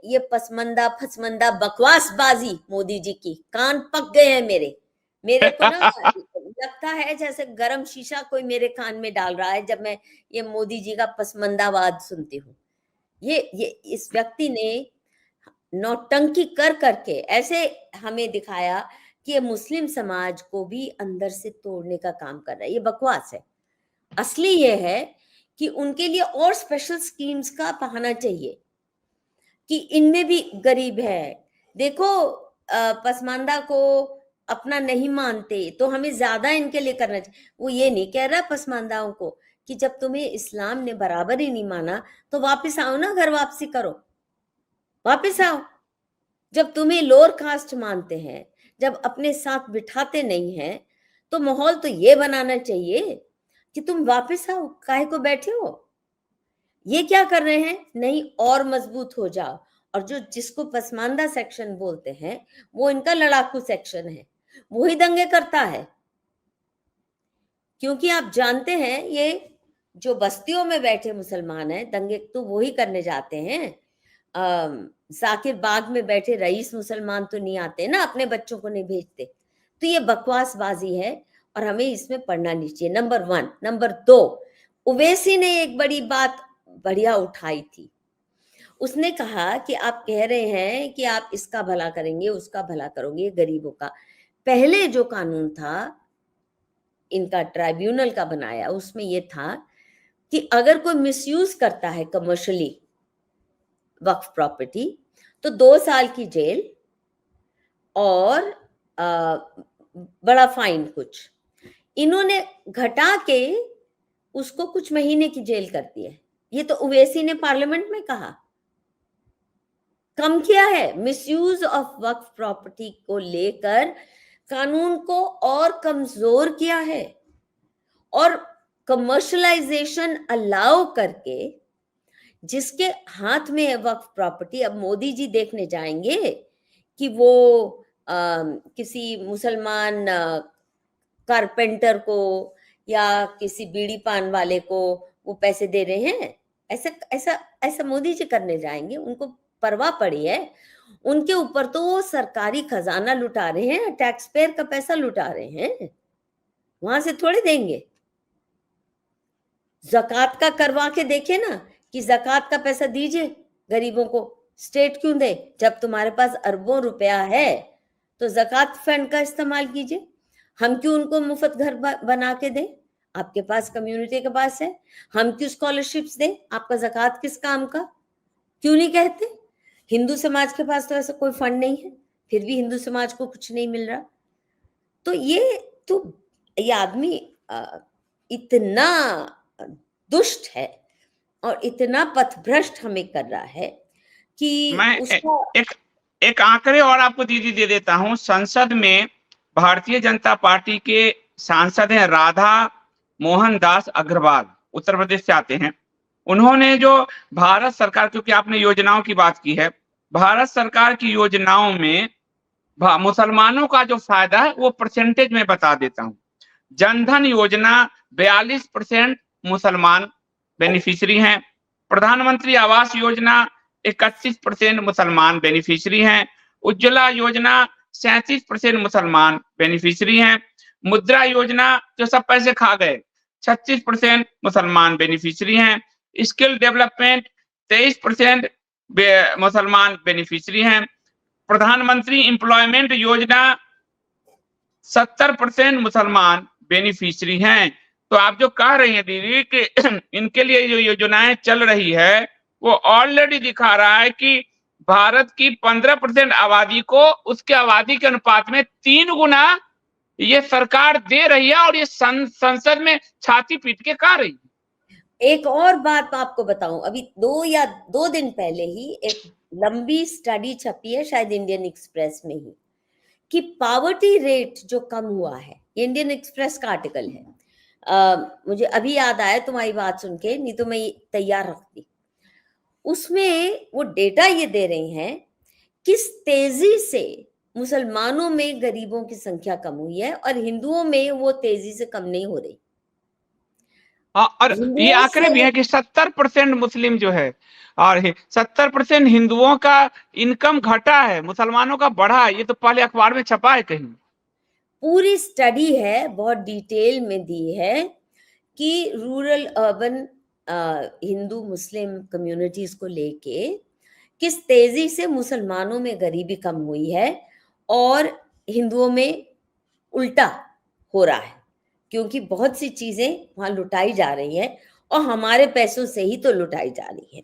ये पसमंदा फसमंदा बकवासबाजी मोदी जी की कान पक गए हैं मेरे को ना लगता है जैसे गरम शीशा कोई मेरे कान में डाल रहा है जब मैं ये मोदी जी का पसमंदावाद सुनती हूँ। ये इस व्यक्ति ने नौटंकी कर करके ऐसे हमें दिखाया कि ये मुस्लिम समाज को भी अंदर से तोड़ने का काम कर रहा है। ये बकवास है। असली ये है कि उनके लिए और स्पेशल स्कीम्स का बहाना चाहिए कि इनमें भी गरीब है। देखो पसमानदा को अपना नहीं मानते तो हमें ज्यादा इनके लिए करना चाहिए। वो ये नहीं कह रहा पसमानदाओं को कि जब तुम्हें इस्लाम ने बराबर ही नहीं माना तो वापस आओ ना, घर वापसी करो, वापस आओ। जब तुम्हें लोअर कास्ट मानते हैं, जब अपने साथ बिठाते नहीं हैं, तो माहौल तो ये बनाना चाहिए कि तुम वापस आओ, काहे को बैठे हो। ये क्या कर रहे हैं, नहीं और मजबूत हो जाओ। और जो जिसको पसमानदा सेक्शन बोलते हैं वो इनका लड़ाकू सेक्शन है, वही दंगे करता है। क्योंकि आप जानते हैं ये जो बस्तियों में बैठे मुसलमान हैं दंगे तो वही करने जाते हैं। जाकिर बाग में बैठे रईस मुसलमान तो नहीं आते ना, अपने बच्चों को नहीं भेजते। तो ये बकवासबाजी है और हमें इसमें पढ़ना नहीं चाहिए, नंबर 1। नंबर 2, ओवैसी ने एक बड़ी बात बढ़िया उठाई थी। उसने कहा कि आप कह रहे हैं कि आप इसका भला करेंगे, उसका भला करोगे, गरीबों का। पहले जो कानून था इनका ट्राइब्यूनल का बनाया, उसमें ये था कि अगर कोई मिसयूज करता है कमर्शियली वक्फ प्रॉपर्टी तो 2 साल की जेल और बड़ा फाइन। कुछ इन्होंने घटा के उसको कुछ महीने की जेल कर दी है। ये तो ओवैसी ने पार्लियामेंट में कहा। कम किया है मिसयूज ऑफ वक्फ प्रॉपर्टी को लेकर, कानून को और कमजोर किया है और कमर्शलाइजेशन अलाउ करके जिसके हाथ में है वक्फ प्रॉपर्टी। अब मोदी जी देखने जाएंगे कि वो किसी मुसलमान कारपेंटर को या किसी बीड़ी पान वाले को वो पैसे दे रहे हैं। ऐसा ऐसा ऐसा मोदी जी करने जाएंगे? उनको परवाह पड़ी है? उनके ऊपर तो वो सरकारी खजाना लुटा रहे हैं, टैक्स पेयर का पैसा लुटा रहे हैं, वहां से थोड़े देंगे। ज़कात का करवा के देखे ना कि ज़कात का पैसा दीजिए गरीबों को, स्टेट क्यों दे? जब तुम्हारे पास अरबों रुपया है तो ज़कात फंड का इस्तेमाल कीजिए। हम क्यों उनको मुफ्त घर बना के दें? आपके पास कम्युनिटी के पास है, हम क्यों स्कॉलरशिप्स दें? आपका ज़कात किस काम का, क्यों नहीं कहते? हिंदू समाज के पास तो ऐसा कोई फंड नहीं है, फिर भी हिंदू समाज को कुछ नहीं मिल रहा। तो ये आदमी इतना दुष्ट है और इतना पथभ्रष्ट हमें कर रहा है कि मैं उसका एक आंकड़े और आपको दीदी दे देता हूं। संसद में भारतीय जनता पार्टी के सांसद हैं राधा मोहन दास अग्रवाल, उत्तर प्रदेश से आते हैं। उन्होंने जो भारत सरकार, क्योंकि आपने योजनाओं की बात की है, भारत सरकार की योजनाओं में मुसलमानों का जो फायदा है वो परसेंटेज में बता देता हूं। जनधन योजना 42% मुसलमान बेनिफिशियरी हैं। प्रधानमंत्री आवास योजना 31% मुसलमान बेनिफिशियरी हैं। उज्ज्वला योजना 37% मुसलमान बेनिफिशियरी हैं। मुद्रा योजना जो सब पैसे खा गए 36% मुसलमान बेनिफिशियरी हैं। स्किल डेवलपमेंट 23% मुसलमान बेनिफिशियरी हैं। प्रधानमंत्री एम्प्लॉयमेंट योजना 70% मुसलमान बेनिफिशियरी हैं। तो आप जो कह रही हैं दीदी कि इनके लिए जो योजनाएं चल रही है वो ऑलरेडी दिखा रहा है कि भारत की 15% आबादी को उसके आबादी के अनुपात में 3 गुना ये सरकार दे रही है और ये संसद में छाती पीट के कह रही है। एक और बात आपको बताऊं, अभी 2 दिन पहले ही एक लंबी स्टडी छपी है शायद इंडियन एक्सप्रेस में ही कि पावर्टी रेट जो कम हुआ है, इंडियन एक्सप्रेस का आर्टिकल है। मुझे अभी याद आया तुम्हारी बात सुन के, नहीं तो मैं तैयार रखती। उसमें वो डेटा ये दे रही हैं किस तेजी से मुसलमानों में गरीबों की संख्या कम हुई है और हिंदुओं में वो तेजी से कम नहीं हो रही। हाँ, और ये हिंदुओं आंकड़े भी से है कि 70% मुस्लिम जो है और 70% हिंदुओं का इनकम घटा है, मुसलमानों का बढ़ा है। ये तो पहले अखबार में छपा है कहीं। पूरी स्टडी है, बहुत डिटेल में दी है कि रूरल अर्बन हिंदू मुस्लिम कम्युनिटीज को लेके किस तेजी से मुसलमानों में गरीबी कम हुई है और हिंदुओं में उल्टा हो रहा है, क्योंकि बहुत सी चीजें वहां लुटाई जा रही हैं और हमारे पैसों से ही तो लुटाई जा रही है।